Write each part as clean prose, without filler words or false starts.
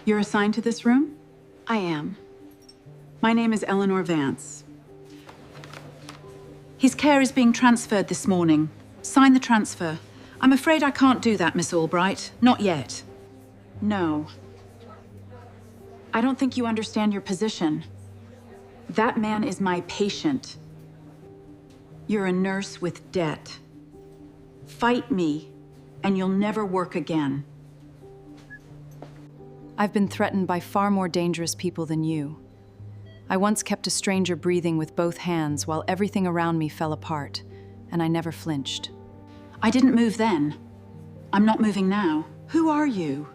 You're assigned to this room? I am. My name is Eleanor Vance. His care is being transferred this morning. Sign the transfer. I'm afraid I can't do that, Miss Albright. Not yet. No. I don't think you understand your position. That man is my patient. You're a nurse with debt. Fight me, and you'll never work again. I've been threatened by far more dangerous people than you. I once kept a stranger breathing with both hands while everything around me fell apart, and I never flinched. I didn't move then. I'm not moving now. Who are you?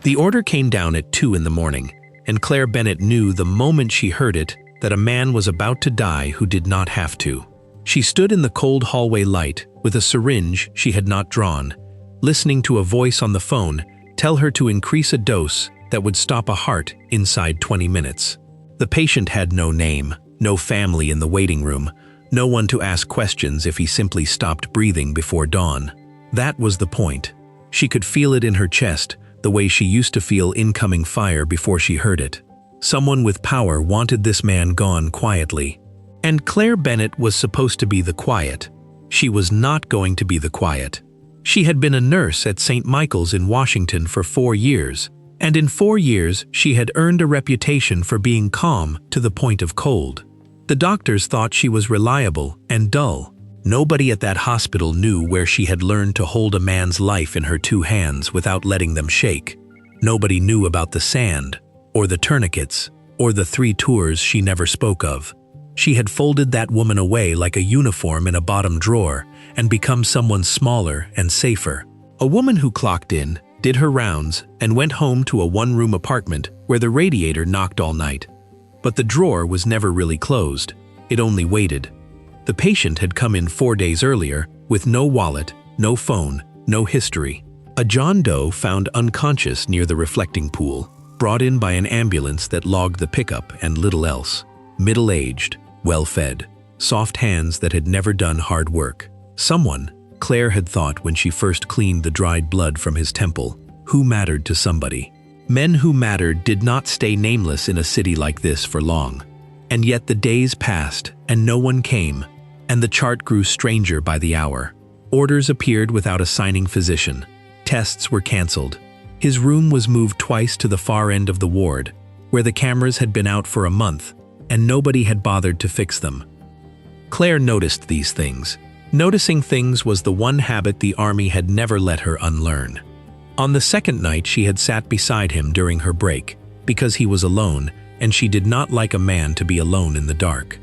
The order came down at 2 in the morning, and Claire Bennett knew the moment she heard it that a man was about to die who did not have to. She stood in the cold hallway light with a syringe she had not drawn, listening to a voice on the phone tell her to increase a dose that would stop a heart inside 20 minutes. The patient had no name, no family in the waiting room, no one to ask questions if he simply stopped breathing before dawn. That was the point. She could feel it in her chest, the way she used to feel incoming fire before she heard it. Someone with power wanted this man gone quietly. And Claire Bennett was supposed to be the quiet. She was not going to be the quiet. She had been a nurse at St. Michael's in Washington for 4 years, and in 4 years she had earned a reputation for being calm to the point of cold. The doctors thought she was reliable and dull. Nobody at that hospital knew where she had learned to hold a man's life in her 2 hands without letting them shake. Nobody knew about the sand, or the tourniquets, or the 3 tours she never spoke of. She had folded that woman away like a uniform in a bottom drawer and become someone smaller and safer. A woman who clocked in, did her rounds, and went home to a 1-room apartment where the radiator knocked all night. But the drawer was never really closed. It only waited. The patient had come in 4 days earlier with no wallet, no phone, no history. A John Doe found unconscious near the reflecting pool, brought in by an ambulance that logged the pickup and little else. Middle-aged, well-fed, soft hands that had never done hard work. Someone, Claire had thought when she first cleaned the dried blood from his temple, who mattered to somebody. Men who mattered did not stay nameless in a city like this for long. And yet the days passed and no one came, and the chart grew stranger by the hour. Orders appeared without a signing physician. Tests were canceled. His room was moved twice to the far end of the ward, where the cameras had been out for a month, and nobody had bothered to fix them. Claire noticed these things. Noticing things was the one habit the army had never let her unlearn. On the second night she had sat beside him during her break, because he was alone, and she did not like a man to be alone in the dark.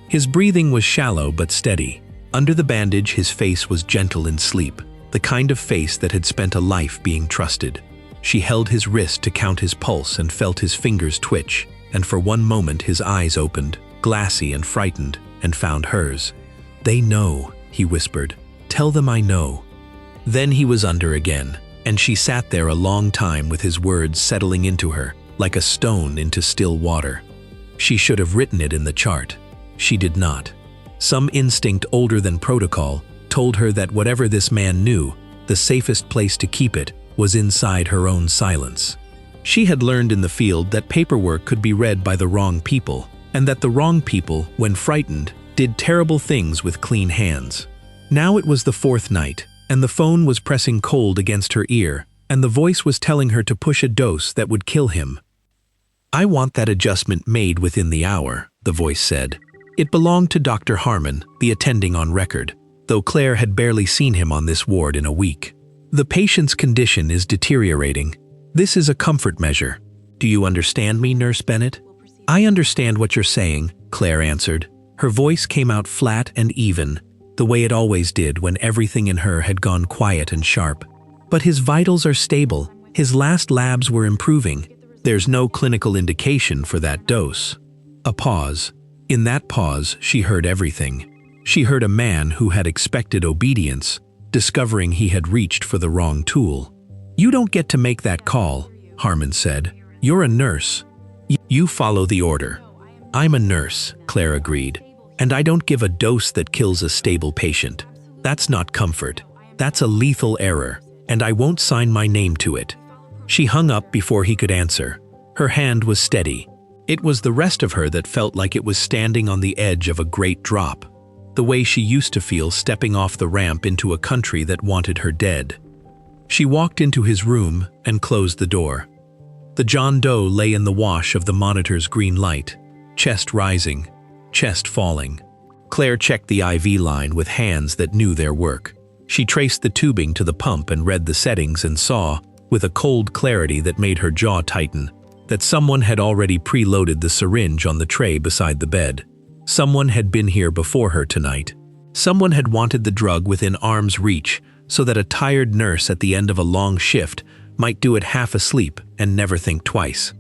His breathing was shallow but steady. Under the bandage his face was gentle in sleep, the kind of face that had spent a life being trusted. She held his wrist to count his pulse and felt his fingers twitch, and for one moment his eyes opened, glassy and frightened, and found hers. "They know," he whispered. "Tell them I know." Then he was under again, and she sat there a long time with his words settling into her, like a stone into still water. She should have written it in the chart. She did not. Some instinct older than protocol told her that whatever this man knew, the safest place to keep it was inside her own silence. She had learned in the field that paperwork could be read by the wrong people, and that the wrong people, when frightened, did terrible things with clean hands. Now it was the 4th night, and the phone was pressing cold against her ear, and the voice was telling her to push a dose that would kill him. "I want that adjustment made within the hour," the voice said. It belonged to Dr. Harmon, the attending on record, though Claire had barely seen him on this ward in a week. "The patient's condition is deteriorating. This is a comfort measure. Do you understand me, Nurse Bennett?" "I understand what you're saying," Claire answered. Her voice came out flat and even, the way it always did when everything in her had gone quiet and sharp. "But his vitals are stable. His last labs were improving. There's no clinical indication for that dose." A pause. In that pause, she heard everything. She heard a man who had expected obedience, discovering he had reached for the wrong tool. "You don't get to make that call," Harmon said. "You're a nurse. You follow the order." "I'm a nurse," Claire agreed, "and I don't give a dose that kills a stable patient. That's not comfort. That's a lethal error, and I won't sign my name to it." She hung up before he could answer. Her hand was steady. It was the rest of her that felt like it was standing on the edge of a great drop, the way she used to feel stepping off the ramp into a country that wanted her dead. She walked into his room and closed the door. The John Doe lay in the wash of the monitor's green light, chest rising, chest falling. Claire checked the IV line with hands that knew their work. She traced the tubing to the pump and read the settings and saw, with a cold clarity that made her jaw tighten, that someone had already preloaded the syringe on the tray beside the bed. Someone had been here before her tonight. Someone had wanted the drug within arm's reach so that a tired nurse at the end of a long shift might do it half asleep and never think twice.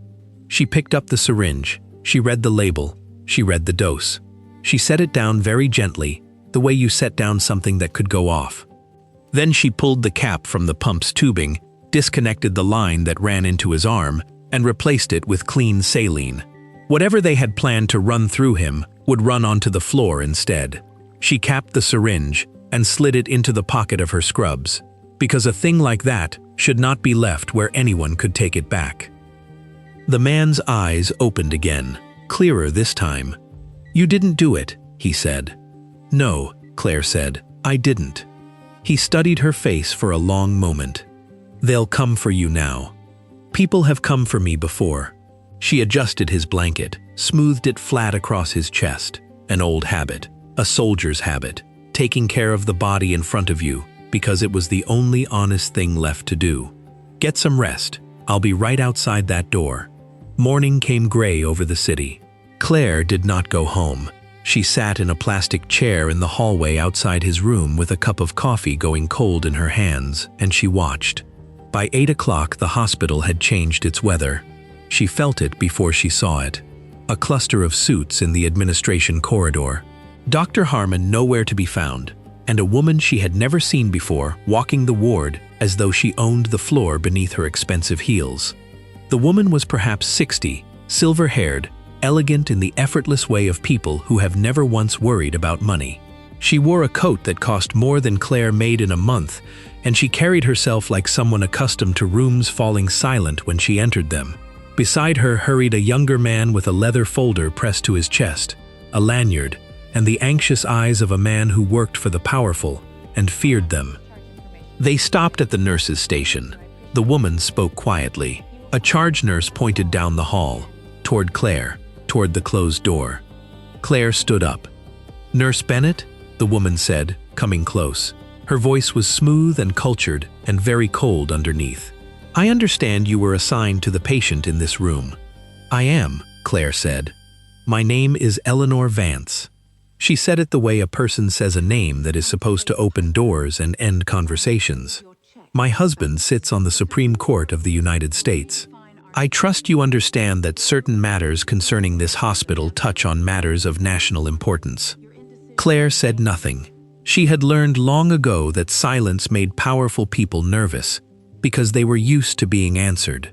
She picked up the syringe. She read the label. She read the dose. She set it down very gently, the way you set down something that could go off. Then she pulled the cap from the pump's tubing, disconnected the line that ran into his arm, and replaced it with clean saline. Whatever they had planned to run through him would run onto the floor instead. She capped the syringe and slid it into the pocket of her scrubs, because a thing like that should not be left where anyone could take it back. The man's eyes opened again, clearer this time. "You didn't do it," he said. "No," Claire said, "I didn't." He studied her face for a long moment. "They'll come for you now. People have come for me before." She adjusted his blanket, smoothed it flat across his chest. An old habit, a soldier's habit, taking care of the body in front of you, because it was the only honest thing left to do. "Get some rest. I'll be right outside that door." Morning came gray over the city. Claire did not go home. She sat in a plastic chair in the hallway outside his room with a cup of coffee going cold in her hands, and she watched. By 8 o'clock, the hospital had changed its weather. She felt it before she saw it. A cluster of suits in the administration corridor. Dr. Harmon nowhere to be found, and a woman she had never seen before walking the ward as though she owned the floor beneath her expensive heels. The woman was perhaps 60, silver-haired, elegant in the effortless way of people who have never once worried about money. She wore a coat that cost more than Claire made in a month, and she carried herself like someone accustomed to rooms falling silent when she entered them. Beside her hurried a younger man with a leather folder pressed to his chest, a lanyard, and the anxious eyes of a man who worked for the powerful and feared them. They stopped at the nurse's station. The woman spoke quietly. A charge nurse pointed down the hall, toward Claire, toward the closed door. Claire stood up. "Nurse Bennett?" the woman said, coming close. Her voice was smooth and cultured and very cold underneath. "I understand you were assigned to the patient in this room." "I am," Claire said. "My name is Eleanor Vance." She said it the way a person says a name that is supposed to open doors and end conversations. "My husband sits on the Supreme Court of the United States. I trust you understand that certain matters concerning this hospital touch on matters of national importance." Claire said nothing. She had learned long ago that silence made powerful people nervous, because they were used to being answered.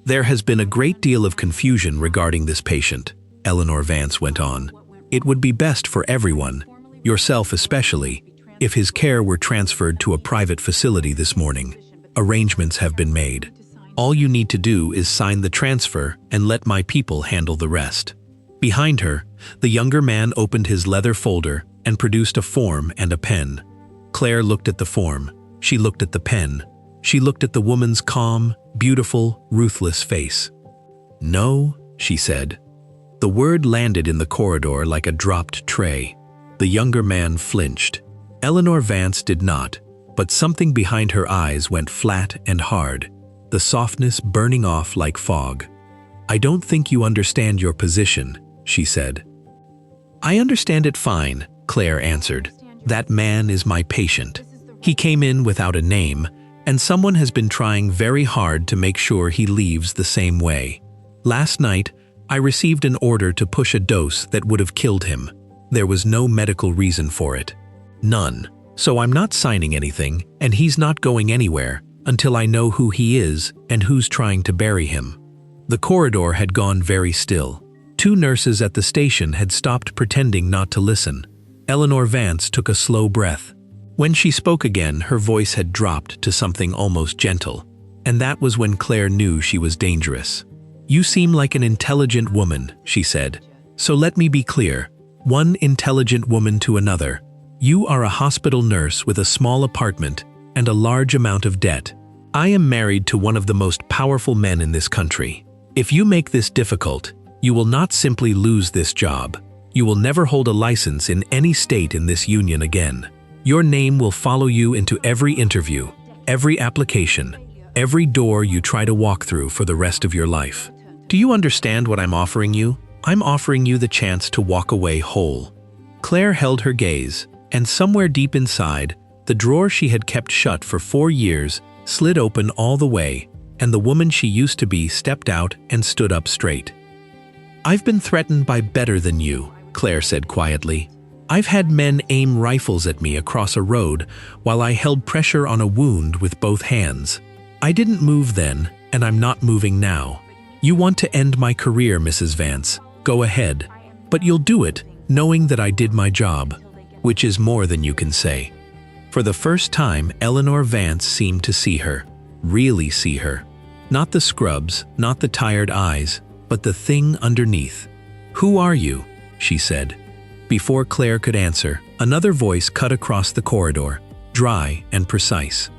"There has been a great deal of confusion regarding this patient," Eleanor Vance went on. "It would be best for everyone, yourself especially, if his care were transferred to a private facility this morning. Arrangements have been made. All you need to do is sign the transfer and let my people handle the rest." Behind her, the younger man opened his leather folder and produced a form and a pen. Claire looked at the form. She looked at the pen. She looked at the woman's calm, beautiful, ruthless face. "No," she said. The word landed in the corridor like a dropped tray. The younger man flinched. Eleanor Vance did not, but something behind her eyes went flat and hard, the softness burning off like fog. "I don't think you understand your position," she said. "I understand it fine," Claire answered. "That man is my patient. He came in without a name, and someone has been trying very hard to make sure he leaves the same way. Last night, I received an order to push a dose that would have killed him. There was no medical reason for it. None. So I'm not signing anything, and he's not going anywhere until I know who he is and who's trying to bury him." The corridor had gone very still. 2 nurses at the station had stopped pretending not to listen. Eleanor Vance took a slow breath. When she spoke again, her voice had dropped to something almost gentle. and that was when Claire knew she was dangerous. "You seem like an intelligent woman," she said. "So let me be clear. One intelligent woman to another. You are a hospital nurse with a small apartment and a large amount of debt. I am married to one of the most powerful men in this country. If you make this difficult, you will not simply lose this job. You will never hold a license in any state in this union again. Your name will follow you into every interview, every application, every door you try to walk through for the rest of your life. Do you understand what I'm offering you? I'm offering you the chance to walk away whole." Claire held her gaze, and somewhere deep inside, the drawer she had kept shut for 4 years slid open all the way, and the woman she used to be stepped out and stood up straight. "I've been threatened by better than you," Claire said quietly. "I've had men aim rifles at me across a road while I held pressure on a wound with both hands. I didn't move then, and I'm not moving now. You want to end my career, Mrs. Vance. Go ahead. But you'll do it, knowing that I did my job, which is more than you can say." For the first time, Eleanor Vance seemed to see her, really see her. Not the scrubs, not the tired eyes, but the thing underneath. "Who are you?" she said. Before Claire could answer, another voice cut across the corridor, dry and precise.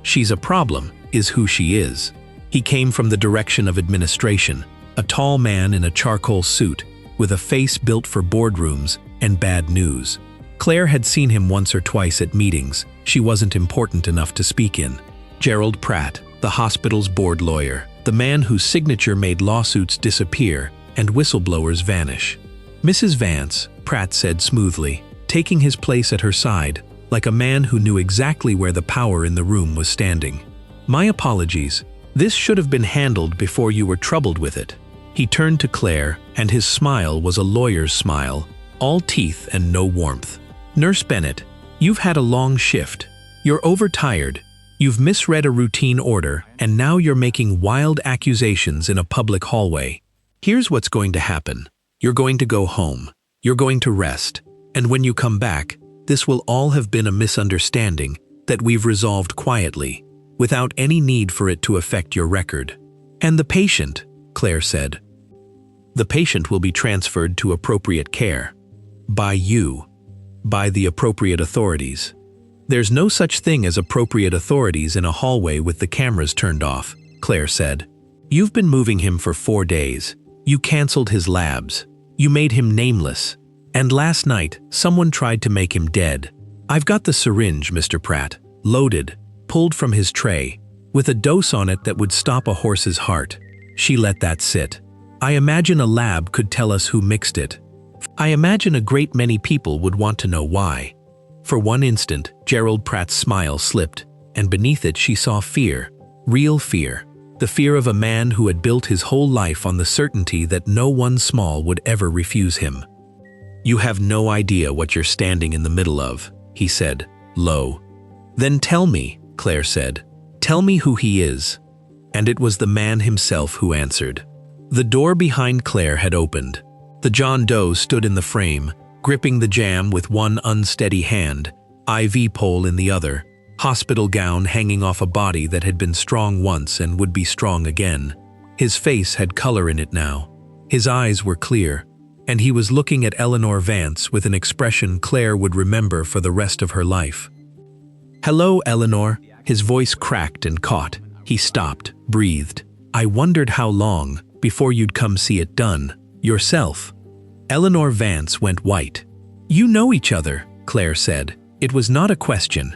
"She's a problem, is who she is." He came from the direction of administration, a tall man in a charcoal suit, with a face built for boardrooms and bad news. Claire had seen him once or twice at meetings she wasn't important enough to speak in. Gerald Pratt, the hospital's board lawyer, the man whose signature made lawsuits disappear and whistleblowers vanish. "Mrs. Vance," Pratt said smoothly, taking his place at her side, like a man who knew exactly where the power in the room was standing. "My apologies. This should have been handled before you were troubled with it." He turned to Claire, and his smile was a lawyer's smile, all teeth and no warmth. "Nurse Bennett, you've had a long shift. You're overtired. You've misread a routine order, and now you're making wild accusations in a public hallway. Here's what's going to happen. You're going to go home. You're going to rest. And when you come back, this will all have been a misunderstanding that we've resolved quietly, without any need for it to affect your record. And the patient," Claire said. "The patient will be transferred to appropriate care. By you. By the appropriate authorities. There's no such thing as appropriate authorities in a hallway with the cameras turned off," Claire said. "You've been moving him for 4 days. You canceled his labs. You made him nameless. And last night, someone tried to make him dead. I've got the syringe, Mr. Pratt, loaded, pulled from his tray, with a dose on it that would stop a horse's heart. She let that sit. I imagine a lab could tell us who mixed it. I imagine a great many people would want to know why." For one instant, Gerald Pratt's smile slipped, and beneath it she saw fear, real fear, the fear of a man who had built his whole life on the certainty that no one small would ever refuse him. "You have no idea what you're standing in the middle of," he said, low. "Then tell me," Claire said. "Tell me who he is." And it was the man himself who answered. The door behind Claire had opened. The John Doe stood in the frame, gripping the jam with one unsteady hand, IV pole in the other, hospital gown hanging off a body that had been strong once and would be strong again. His face had color in it now. His eyes were clear, and he was looking at Eleanor Vance with an expression Claire would remember for the rest of her life. "Hello, Eleanor." His voice cracked and caught. He stopped, breathed. "I wondered how long before you'd come see it done, yourself." Eleanor Vance went white. "You know each other," Claire said. It was not a question.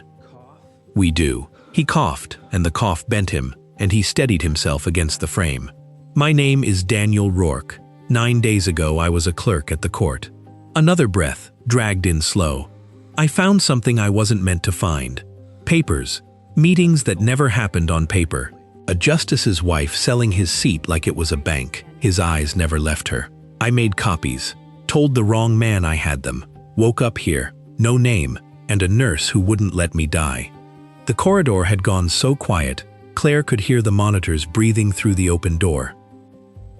"We do." He coughed, and the cough bent him, and he steadied himself against the frame. "My name is Daniel Rourke. 9 days ago I was a clerk at the court." Another breath, dragged in slow. "I found something I wasn't meant to find. Papers. Meetings that never happened on paper. A justice's wife selling his seat like it was a bank. His eyes never left her. I made copies. Told the wrong man I had them. Woke up here, no name, and a nurse who wouldn't let me die." The corridor had gone so quiet, Claire could hear the monitors breathing through the open door.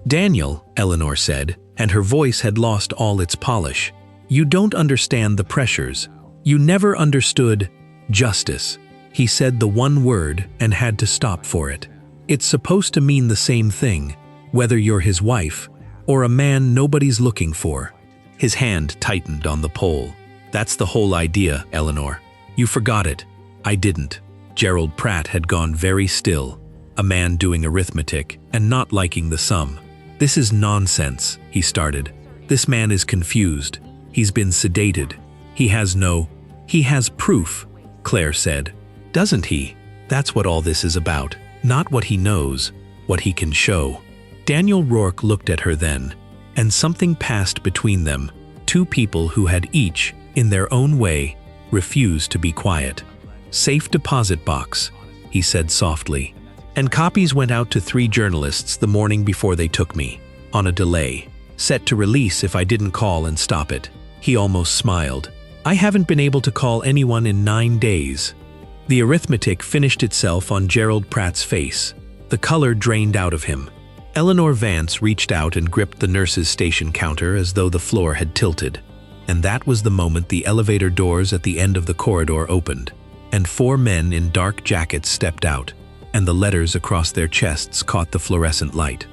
"Daniel," Eleanor said, and her voice had lost all its polish. "You don't understand the pressures. You never understood justice." He said the one word and had to stop for it. It's supposed to mean the same thing, whether you're his wife or a man nobody's looking for. His hand tightened on the pole. That's the whole idea, Eleanor. You forgot it. I didn't. Gerald Pratt had gone very still, a man doing arithmetic and not liking the sum. This is nonsense, he started. This man is confused. He's been sedated. He has proof, Claire said. Doesn't he? That's what all this is about. Not what he knows, what he can show. Daniel Rourke looked at her then, and something passed between them, two people who had each, in their own way, refused to be quiet. Safe deposit box, he said softly. And copies went out to 3 journalists the morning before they took me, on a delay, set to release if I didn't call and stop it. He almost smiled. I haven't been able to call anyone in 9 days. The arithmetic finished itself on Gerald Pratt's face. The color drained out of him. Eleanor Vance reached out and gripped the nurse's station counter as though the floor had tilted. And that was the moment the elevator doors at the end of the corridor opened, and 4 men in dark jackets stepped out, and the letters across their chests caught the fluorescent light.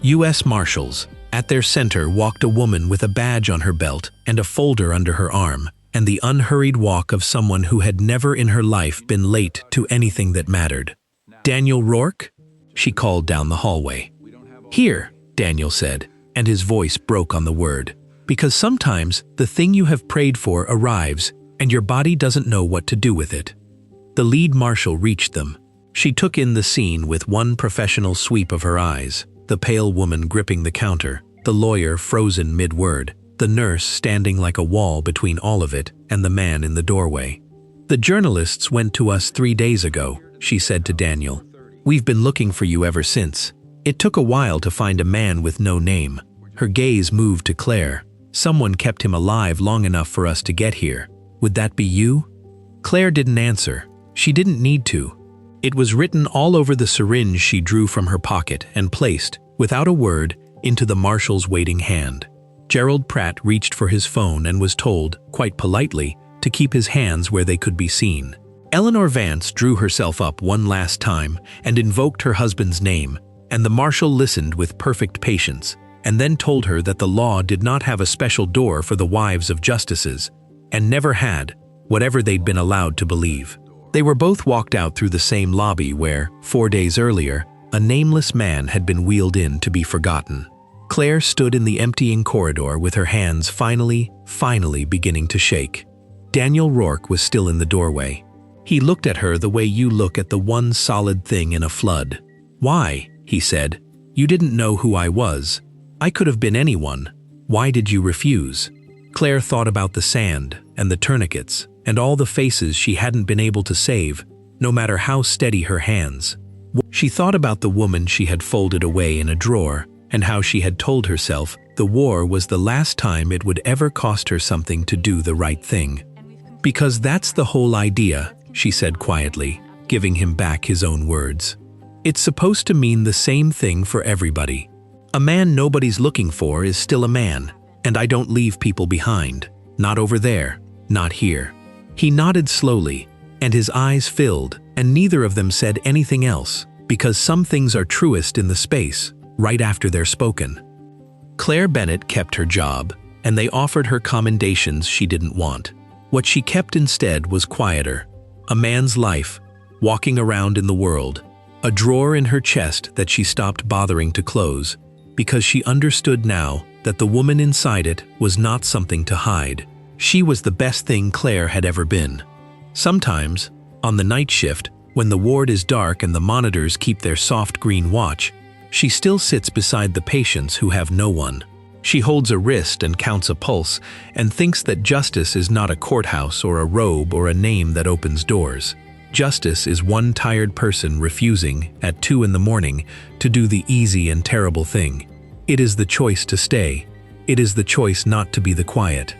U.S. Marshals. At their center walked a woman with a badge on her belt and a folder under her arm, and the unhurried walk of someone who had never in her life been late to anything that mattered. Daniel Rourke? She called down the hallway. Here, Daniel said, and his voice broke on the word. Because sometimes the thing you have prayed for arrives, and your body doesn't know what to do with it. The lead marshal reached them. She took in the scene with one professional sweep of her eyes, the pale woman gripping the counter, the lawyer frozen mid-word, the nurse standing like a wall between all of it and the man in the doorway. The journalists went to us 3 days ago, she said to Daniel. We've been looking for you ever since. It took a while to find a man with no name. Her gaze moved to Claire. Someone kept him alive long enough for us to get here. Would that be you? Claire didn't answer. She didn't need to. It was written all over the syringe she drew from her pocket and placed, without a word, into the marshal's waiting hand. Gerald Pratt reached for his phone and was told, quite politely, to keep his hands where they could be seen. Eleanor Vance drew herself up one last time and invoked her husband's name, and the marshal listened with perfect patience, and then told her that the law did not have a special door for the wives of justices, and never had, whatever they'd been allowed to believe. They were both walked out through the same lobby where, 4 days earlier, a nameless man had been wheeled in to be forgotten. Claire stood in the emptying corridor with her hands finally beginning to shake. Daniel Rourke was still in the doorway. He looked at her the way you look at the one solid thing in a flood. Why, he said, you didn't know who I was. I could have been anyone. Why did you refuse? Claire thought about the sand and the tourniquets and all the faces she hadn't been able to save, no matter how steady her hands. She thought about the woman she had folded away in a drawer and how she had told herself the war was the last time it would ever cost her something to do the right thing. Because that's the whole idea, she said quietly, giving him back his own words. It's supposed to mean the same thing for everybody. A man nobody's looking for is still a man, and I don't leave people behind. Not over there, not here. He nodded slowly, and his eyes filled, and neither of them said anything else, because some things are truest in the space, right after they're spoken. Claire Bennett kept her job, and they offered her commendations she didn't want. What she kept instead was quieter, a man's life, walking around in the world, a drawer in her chest that she stopped bothering to close, because she understood now that the woman inside it was not something to hide. She was the best thing Claire had ever been. Sometimes, on the night shift, when the ward is dark and the monitors keep their soft green watch, she still sits beside the patients who have no one. She holds a wrist and counts a pulse and thinks that justice is not a courthouse or a robe or a name that opens doors. Justice is one tired person refusing, at 2 in the morning, to do the easy and terrible thing. It is the choice to stay. It is the choice not to be the quiet.